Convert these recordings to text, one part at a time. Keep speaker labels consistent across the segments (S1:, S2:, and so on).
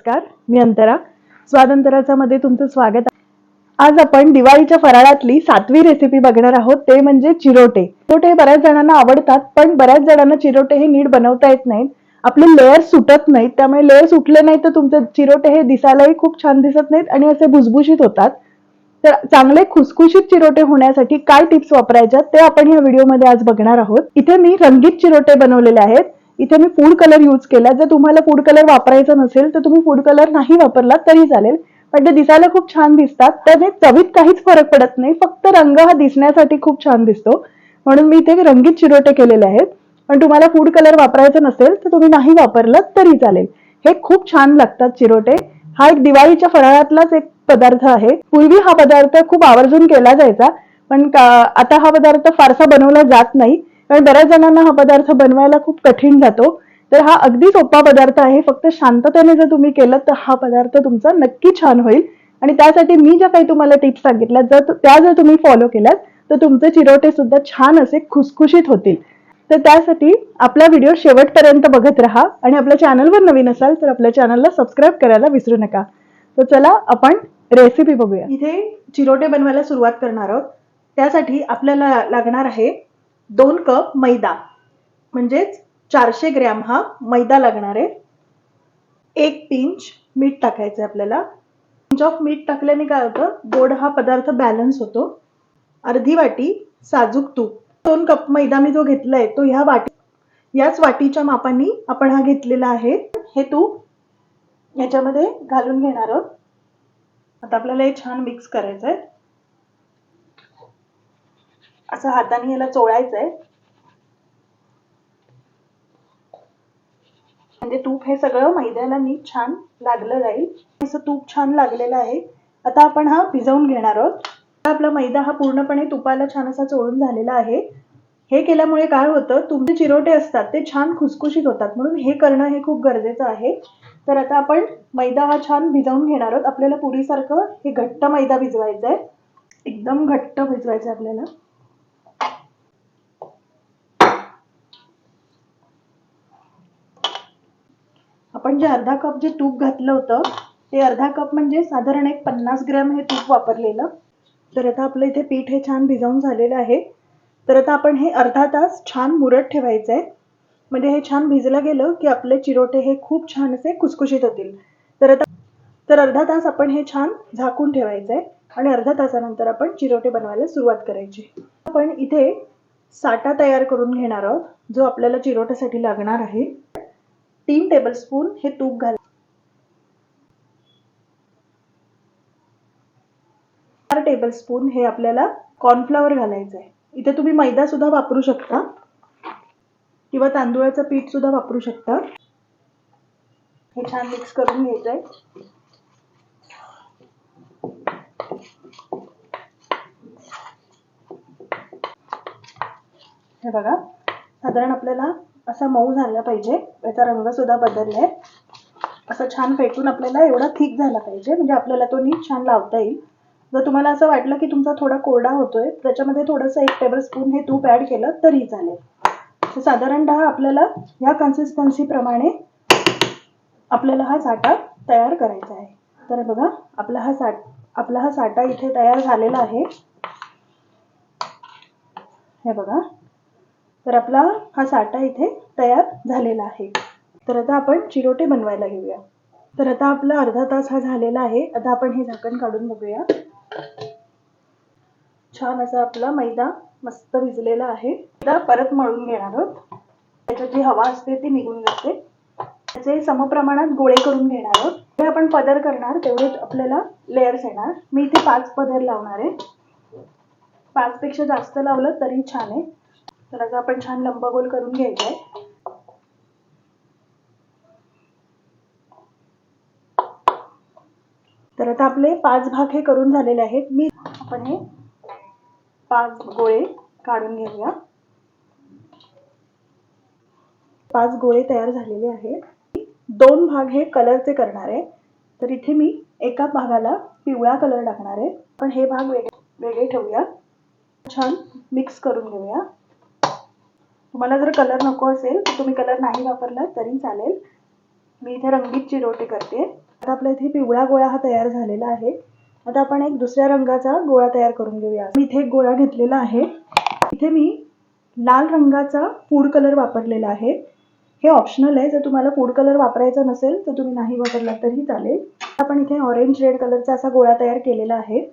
S1: नमस्कार, मी अंतरा. स्वादंतराचा मध्ये तुमचं स्वागत आहे. आज आपण दिवाळीच्या फराळातली 7वी रेसिपी बघणार आहोत, ते म्हणजे चिरोटे. चिरोटे बऱ्याच जणांना आवडतात, पण बऱ्याच जणांना चिरोटे हे नीट बनवता येत नाहीत. आपले लेयर सुटत नाहीत, त्यामुळे लेयर सुटले नाही तर तुमचे चिरोटे हे दिसायलाही खूप छान दिसत नाहीत आणि असे भुसभुशीत होतात. तर चांगले खुसखुशीत चिरोटे होण्यासाठी काय टिप्स वापरायच्या ते आपण या व्हिडिओमध्ये आज बघणार आहोत. इथे मी रंगीत चिरोटे बनवलेले आहेत. इथे मी फूड कलर यूज केला. जर तुम्हाला फूड कलर वापरायचा नसेल तर तुम्ही फूड कलर नाही वापरला तरी चालेल, पण ते दिसायला खूप छान दिसतात. त्याने चवीत काहीच फरक पडत नाही, फक्त रंग हा दिसण्यासाठी खूप छान दिसतो, म्हणून मी इथे रंगीत चिरोटे केलेले आहेत. पण तुम्हाला फूड कलर वापरायचा नसेल तर तुम्ही नाही वापरलं तरी चालेल. हे खूप छान लागतात चिरोटे. हा एक दिवाळीच्या फराळातलाच एक पदार्थ आहे. पूर्वी हा पदार्थ खूप आवर्जून केला जायचा, पण आता हा पदार्थ फारसा बनवला जात नाही, कारण बऱ्याच जणांना हा पदार्थ बनवायला खूप कठीण जातो. तर हा अगदी सोपा पदार्थ आहे. फक्त शांततेने जर तुम्ही केलं तर हा पदार्थ तुमचा नक्की छान होईल. आणि त्यासाठी मी ज्या काही तुम्हाला टिप्स सांगितल्या जर तुम्ही फॉलो केल्यात तर तुमचे चिरोटे सुद्धा छान असे खुसखुशीत होतील. तर त्यासाठी आपला व्हिडिओ शेवटपर्यंत बघत राहा आणि आपल्या चॅनलवर नवीन असाल तर आपल्या चॅनलला सबस्क्राईब करायला विसरू नका. तर चला आपण रेसिपी बघूया. इथे चिरोटे बनवायला सुरुवात करणार आहोत. त्यासाठी आपल्याला लागणार आहे 2 कप मैदा, म्हणजेच 400 ग्रॅम हा मैदा लागणार आहे. 1 पिंच मीठ टाकायचं आहे आपल्याला. पिंच ऑफ मीठ टाकल्याने काय होतं, गोड हा पदार्थ बॅलन्स होतो. अर्धी वाटी साजूक तूप. 2 कप मैदा मी जो घेतलाय तो याच वाटीच्या मापाने आपण हा घेतलेला आहे. हे तूप याच्यामध्ये घालून घेणार आहोत. आता आपल्याला हे छान मिक्स करायचं आहे. असं हाताने याला चोळायचं आहे, म्हणजे तूप हे सगळं मैद्याला नीट छान लागलं जाईल. असं तूप छान लागलेलं आहे. आता आपण हा भिजवून घेणार आहोत. आपला मैदा हा पूर्णपणे तुपाला छान असा चोळून झालेला आहे. हे केल्यामुळे काय होतं, तुमचे चिरोटे असतात ते छान खुसखुशीत होतात, म्हणून हे करणं हे खूप गरजेचं आहे. तर आता आपण मैदा हा छान भिजवून घेणार आहोत. आपल्याला पुरीसारखं हे घट्ट मैदा भिजवायचा आहे, एकदम घट्ट भिजवायचं आहे आपल्याला. आपण जे अर्धा कप जे तूप घातलं होतं ते अर्धा कप म्हणजे साधारण एक 50 ग्रॅम हे तूप वापरलेलं. तर आता आपलं इथे पीठ हे छान भिजवून झालेलं आहे. तर आता आपण हे अर्धा तास छान मुरत ठेवायचं आहे, म्हणजे हे छान भिजलं गेलं की आपले चिरोटे हे खूप छान असे खुसखुशीत होतील. तर अर्धा तास आपण हे छान झाकून ठेवायचं आहे आणि अर्धा तासानंतर आपण चिरोटे बनवायला सुरुवात करायची. आपण इथे साटा तयार करून घेणार आहोत, जो आपल्याला चिरोट्यासाठी लागणार आहे. 3 टेबलस्पून हे तूप घाल. 4 टेबलस्पून हे आपल्याला कॉर्नफ्लॉवर घालायचं आहे. इथे तुम्ही मैदा सुद्धा वापरू शकता किंवा तांदूळाचं पीठ सुद्धा वापरू शकता. हे छान मिक्स करून घ्यायचं आहे. हे बघा, साधारण आपल्याला असा मऊ झाला पाहिजे. याचा रंग सुद्धा बदललाय. असं छान फेटून आपल्याला एवढा थिक झाला पाहिजे, म्हणजे आपल्याला तो नीट छान लावता येईल. जर तुम्हाला असं वाटलं की तुमचा थोडा कोरडा होतोय, त्याच्यामध्ये थोडंसं 1 टेबलस्पून हे तूप ऍड केलं तरी चालेल. तर साधारणतः आपल्याला या कन्सिस्टन्सी प्रमाणे आपल्याला हा साटा तयार करायचा आहे. तर बघा, आपला हा साटा इथे तयार झालेला आहे. हे बघा, तर आपला हा साटा इथे तयार झालेला आहे. तर आता आपण चिरोटे बनवायला घेऊया. तर आता आपला अर्धा तास हा झालेला आहे. आता आपण हे झाकण काढून बघूया. छान असा आपला मैदा मस्त भिजलेला आहे. आता परत मळून घेणार आहोत. त्याच्यात जी हवा असते ती निघून जाते. त्याचे समप्रमाणात गोळे करून घेणार आहोत. जेवढे आपण पदर करणार तेवढे आपल्याला लेयर्स येणार. मी इथे 5 पदर लावणार आहे. 5 पेक्षा जास्त लावलं तरी छान आहे. तर आता आपण छान लंबगोल करून घ्यायचं आहे. तर आता आपले 5 भाग हे करून झालेले आहेत. आपण हे 5 गोळे काढून घेऊया. 5 गोळे तयार झालेले आहेत. 2 भाग हे कलरचे करणार आहे. तर इथे मी एका भागाला पिवळा कलर टाकणार आहे. पण हे भाग वेगळे ठेवूया. छान मिक्स करून घेऊया. तुम्हाला जर कलर नको असेल तर तुम्ही कलर नाही वापरला तरी चालेल. मी इथे रंगीत चिरोटे करते. आता आपल्या इथे पिवळा गोळा हा तयार झालेला आहे. आता आपण एक दुसऱ्या रंगाचा गोळा तयार करून घेऊया. मी इथे एक गोळा घेतलेला आहे. इथे मी लाल रंगाचा फूड कलर वापरलेला आहे. हे ऑप्शनल आहे. जर तुम्हाला फूड कलर वापरायचा नसेल तर तुम्ही नाही वापरला तरी चालेल. आपण इथे ऑरेंज रेड कलरचा असा गोळा तयार केलेला आहे.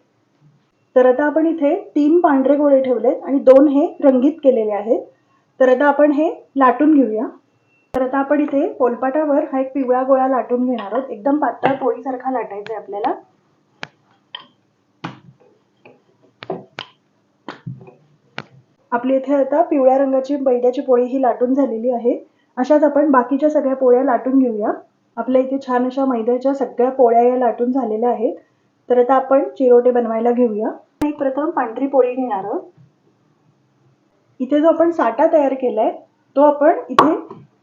S1: तर आता आपण इथे 3 पांढरे गोळे ठेवलेत आणि 2 हे रंगीत केलेले आहेत. तर आता आपण हे लाटून घेऊया. तर आता आपण इथे पोलपाटावर हा एक पिवळा गोळा लाटून घेणार आहोत. एकदम पातळ पोळीसारखा लाटायचा आहे आपल्याला. आपली इथे आता पिवळ्या रंगाची मैद्याची पोळी ही लाटून झालेली आहे. अशाच आपण बाकीच्या सगळ्या पोळ्या लाटून घेऊया. आपल्या इथे छान अशा मैद्याच्या सगळ्या पोळ्या या लाटून झालेल्या आहेत. तर आता आपण चिरोटे बनवायला घेऊया. एक प्रथम पांढरी पोळी घेणार आहोत. इथे जो आपण साठा तयार केलाय तो आपण इथे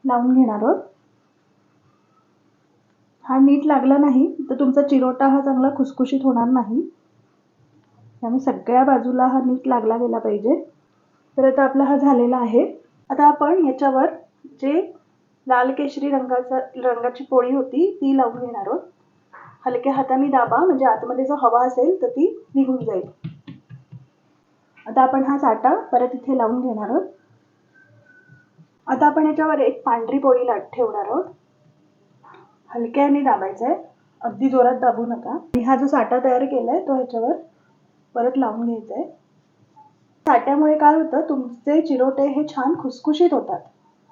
S1: लावून घेणार आहोत. हा नीट लागला नाही तर तुमचा चिरोटा हा चांगला खुसखुशीत होणार नाही. त्यामुळे सगळ्या बाजूला हा नीट लागला गेला पाहिजे. तर आता आपला हा झालेला आहे. आता आपण याच्यावर जे लाल केशरी रंगाची पोळी होती ती लावून घेणार आहोत. हलक्या हाताने दाबा म्हणजे आतमध्ये जो हवा असेल तर ती निघून जाईल. आता आपण हा साठा परत इथे लावून घेणार आहोत. आता आपण याच्यावर एक पांढरी पोळी ठेवणार आहोत. हलक्याने दाबायचं आहे, अगदी जोरात दाबू नका. आणि हा जो साठा तयार केलाय तो ह्याच्यावर परत लावून घ्यायचा आहे. साठ्यामुळे काय होतं, तुमचे चिरोटे हे छान खुसखुशीत होतात.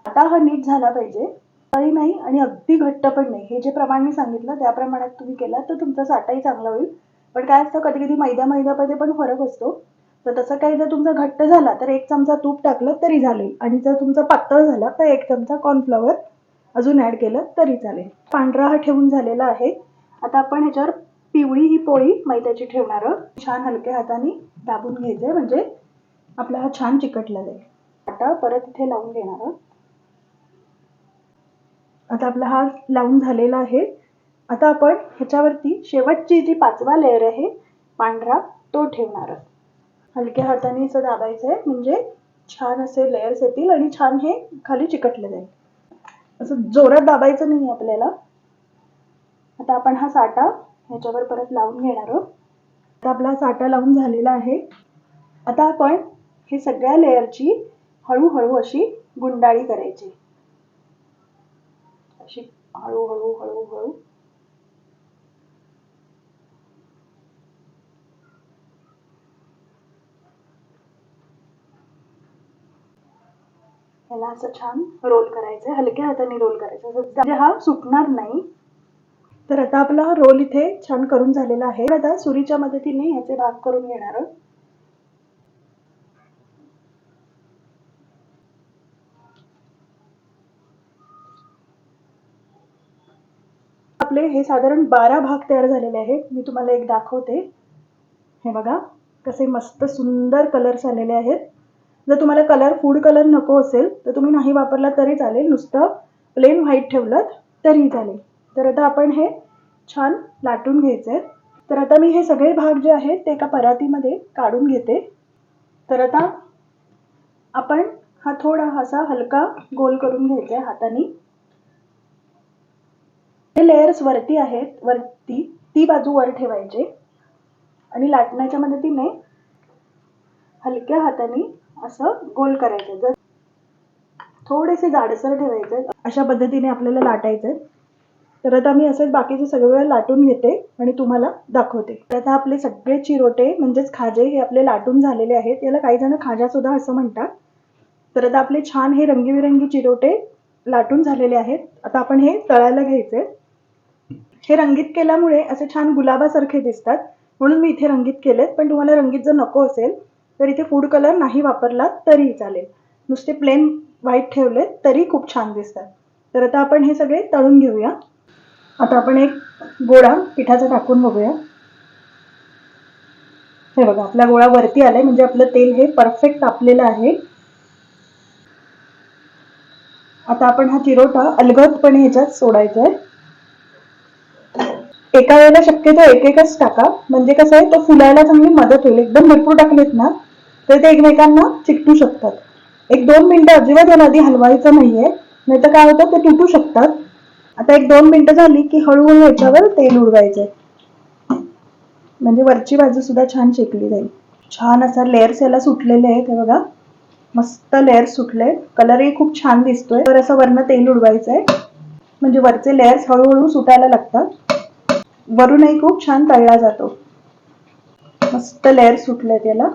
S1: साठा हा नीट झाला पाहिजे, तरी नाही आणि अगदी घट्ट पण नाही. हे जे प्रमाण मी सांगितलं त्या प्रमाणात तुम्ही केला तर तुमचा साठाही चांगला होईल. पण काय असतं, कधी कधी मैद्यामध्ये पण फरक असतो. तर तसं काही जर तुमचा घट्ट झाला तर 1 चमचा तूप टाकलं तरी चालेल. आणि जर तुमचा पातळ झाला तर 1 चमचा कॉर्नफ्लॉवर अजून ऍड केलं तरी चालेल. पांढरा हा ठेवून झालेला आहे. आता आपण ह्याच्यावर पिवळी ही पोळी मैद्याची ठेवणार आहोत. छान हलक्या हाताने दाबून घ्यायचंय म्हणजे आपला हा छान चिकटला जाईल. आता परत इथे लावून घेणार आहोत. आता आपला हा लावून झालेला आहे. आता आपण ह्याच्यावरती शेवटची जी 5वा लेअर आहे पांढरा तो ठेवणार आहोत. हलक्या हाताने असं दाबायचं आहे म्हणजे छान असे लेयर्स येतील आणि छान हे खाली चिकटले जाईल. असं जोरात दाबायचं नाही आपल्याला. आता आपण हा साठा ह्याच्यावर परत लावून घेणार आहोत. आता आपला साठा लावून झालेला आहे. आता आपण हे सगळ्या लेयरची हळूहळू अशी गुंडाळी करायची. अशी हळूहळू हळूहळू याला असं छान रोल करायचं. हलक्या हाताने रोल करायचं म्हणजे हा सुटणार नाही. तर आता आपला रोल इथे छान करून झालेला आहे. आता सुरीच्या मदतीने ह्याचे भाग करून घेणार आहोत. आपले हे साधारण 12 भाग तयार झालेले आहेत. मी तुम्हाला एक दाखवते. हे बघा कसे मस्त सुंदर कलर्स आलेले आहेत. जर तुम्हाला फूड कलर नको असेल तर तुम्ही नाही वापरला तरी चालेल, नुसतं प्लेन व्हाईट ठेवलं तरी चालेल. तर आता आपण हे छान लाटून घ्यायचंय. तर आता मी हे सगळे भाग जे आहेत ते एका परातीमध्ये काढून घेते. तर आता आपण हा थोडा असा हलका गोल करून घ्यायचा हाताने. हे लेयर्स वरती आहेत, वरती ती बाजू वर ठेवायचे आणि लाटण्याच्या मदतीने हलक्या हाताने असं गोल करायचं. जर थोडेसे जाडसर ठेवायचे. अशा पद्धतीने आपल्याला लाटायचं. तर आता मी असेच बाकीचे सगळे लाटून घेते आणि तुम्हाला दाखवते. तर आता आपले सगळे चिरोटे म्हणजेच खाजे हे आपले लाटून झालेले आहेत. याला काही जण खाजा सुद्धा असं म्हणतात. तर आता आपले छान हे रंगीबिरंगी चिरोटे लाटून झालेले आहेत. आता आपण हे तळायला घ्यायचे. हे रंगीत केल्यामुळे असे छान गुलाबासारखे दिसतात म्हणून मी इथे रंगीत केलेत. पण तुम्हाला रंगीत जर नको असेल तर इथे फूड कलर नाही वापरला तरी चालेल. नुसते प्लेन व्हाईट ठेवले तरी खूप छान दिसतात. तर आता आपण हे सगळे तळून घेऊया. आता आपण एक गोळा पिठाचा टाकून बघूया. हे बघा आपला गोळा वरती आलाय म्हणजे आपलं तेल हे परफेक्ट तापलेलं आहे. आता आपण हा चिरोटा अलगदपणे ह्याच्यात सोडायचा आहे. एका वेळेला शक्यतो एकच टाका म्हणजे कसं आहे तो फुलायला चांगली मदत होईल. एकदम भरपूर टाकलेत ना तर ते एकमेकांना चिकटू शकतात. 1-2 मिनिटं अजिबात याला आधी हलवायचं नाहीये, नाहीतर काय होतं ते तुटू शकतात. आता 1-2 मिनिटं झाली की हळूहळू ह्याच्यावर तेल उडवायचंय, म्हणजे वरची बाजू सुद्धा छान शेकली जाईल. छान असा लेयर्स याला सुटलेले आहेत, हे बघा मस्त लेयर्स सुटले, कलरही खूप छान दिसतोय. तर असं वरनं तेल उडवायचंय, म्हणजे वरचे लेयर्स हळूहळू सुटायला लागतात, वरूनही खूप छान तळला जातो. मस्त लेयर सुटले त्याला.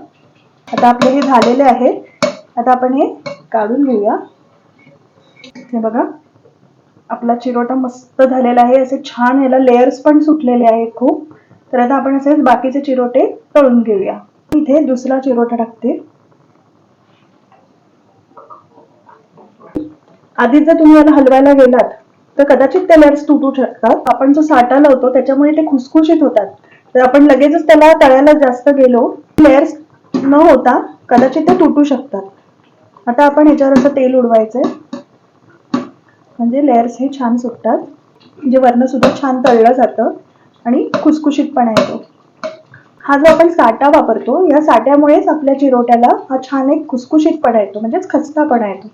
S1: आता आपले हे झालेले आहे. आता आपण हे काढून घेऊया. हे बघा आपला चिरोटा मस्त झालेला आहे, असे छान याला लेयर्स पण सुटलेले आहेत खूप. तर आता आपण असेच बाकीचे चिरोटे तळून घेऊया. इथे दुसरा चिरोटा टाकते. आधी जर तुम्ही याला हलवायला गेलात तर कदाचित ते लेयर्स तुटू शकतात. आपण जो साठा लावतो त्याच्यामुळे ते खुसखुशीत होतात. तर आपण लगेचच त्याला तळायला जास्त गेलो, लेयर्स न होता कदाचित ते तुटू शकतात. आता आपण ह्याच्यावर असं तेल उडवायचंय, म्हणजे लेयर्स हे छान सुटतात, म्हणजे वरनं सुद्धा छान तळलं जातं आणि खुसखुशीतपणा येतो. हा जो आपण साठा वापरतो, या साठ्यामुळेच आपल्या चिरोट्याला हा छान एक खुसखुशीतपणा येतो, म्हणजेच खस्तापणा येतो.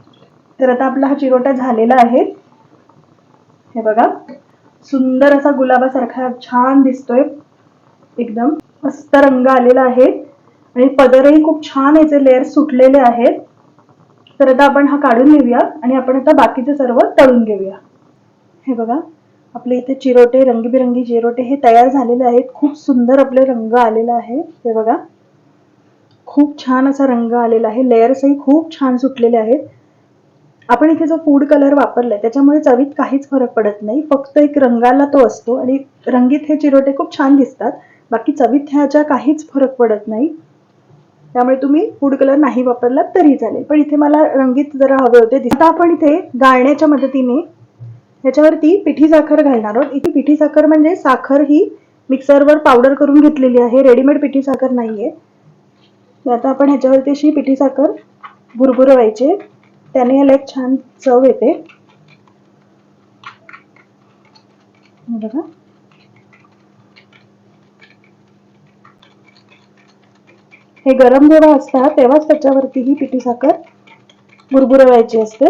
S1: तर आता आपला हा चिरोटा झालेला आहे. हे बघा सुंदर असा गुलाबासारखा छान दिसतोय, एकदम मस्त रंग आलेला आहे आणि पदरही खूप छान याचे लेयर्स सुटलेले आहेत. तर आता आपण हा काढून घेऊया आणि आपण आता बाकीचे सर्व तळून घेऊया. हे बघा आपले इथे चिरोटे, रंगीबिरंगी चिरोटे हे तयार झालेले आहेत. खूप सुंदर आपले रंग आलेला आहे. हे बघा खूप छान असा रंग आलेला आहे, लेयर्सही खूप छान सुटलेले आहेत. आपण इथे जो फूड कलर वापरलाय त्याच्यामुळे चवीत काहीच फरक पडत नाही, फक्त एक रंगाला तो असतो आणि रंगीत हे चिरोटे खूप छान दिसतात. बाकी चवीत ह्याच्या काहीच फरक पडत नाही, त्यामुळे तुम्ही फूड कलर नाही वापरलात तरी चालेल. पण इथे मला रंगीत जरा हवे होते. आता आपण इथे गाळण्याच्या मदतीने ह्याच्यावरती पिठी साखर घालणार आहोत. इथे पिठी साखर म्हणजे साखर ही मिक्सरवर पावडर करून घेतलेली आहे, रेडीमेड पिठी साखर नाहीये. आता आपण ह्याच्यावरती अशी पिठी साखर भुरभुरवायची, त्याने ह्याला एक छान चव येते. बघा हे गरम जेव्हा असतात तेव्हाच त्याच्यावरती ही पिठी साखर भुरभुरवायची असते.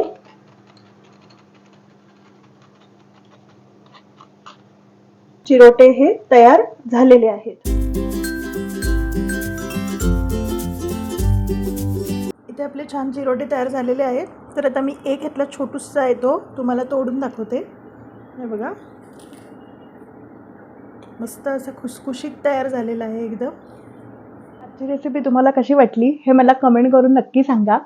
S1: चिरोटे हे तयार झालेले आहेत. इथे आपले छान चिरोटे तयार झालेले आहेत. तर आता मी एक ह्यातला छोटूसा आहे तो तुम्हाला तोडून दाखवते. हे बघा मस्त असं खुसखुशीत तयार झालेलं आहे एकदम. आजची रेसिपी तुम्हाला कशी वाटली हे मला कमेंट करून नक्की सांगा.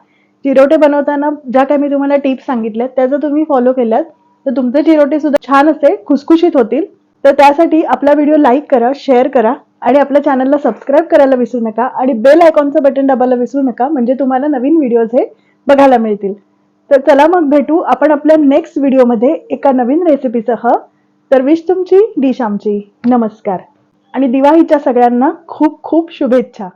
S1: चिरोटे बनवताना ज्या काही मी तुम्हाला टिप्स सांगितल्यात त्याचा तुम्ही फॉलो केलात तर तुमचे चिरोटे सुद्धा छान असे खुसखुशीत होतील. तर त्यासाठी आपला व्हिडिओ लाईक करा, शेअर करा आणि आपल्या चॅनलला सबस्क्राईब करायला विसरू नका आणि बेल आयकॉनचं बटन दाबायला विसरू नका, म्हणजे तुम्हाला नवीन व्हिडिओज हे बघायला मिळतील. तर चला मग भेटू आपण आपल्या नेक्स्ट व्हिडिओमध्ये एका नवीन रेसिपीसह. तर विश तुमची डिश आमची. नमस्कार आणि दिवाळीच्या सगळ्यांना खूप खूप शुभेच्छा.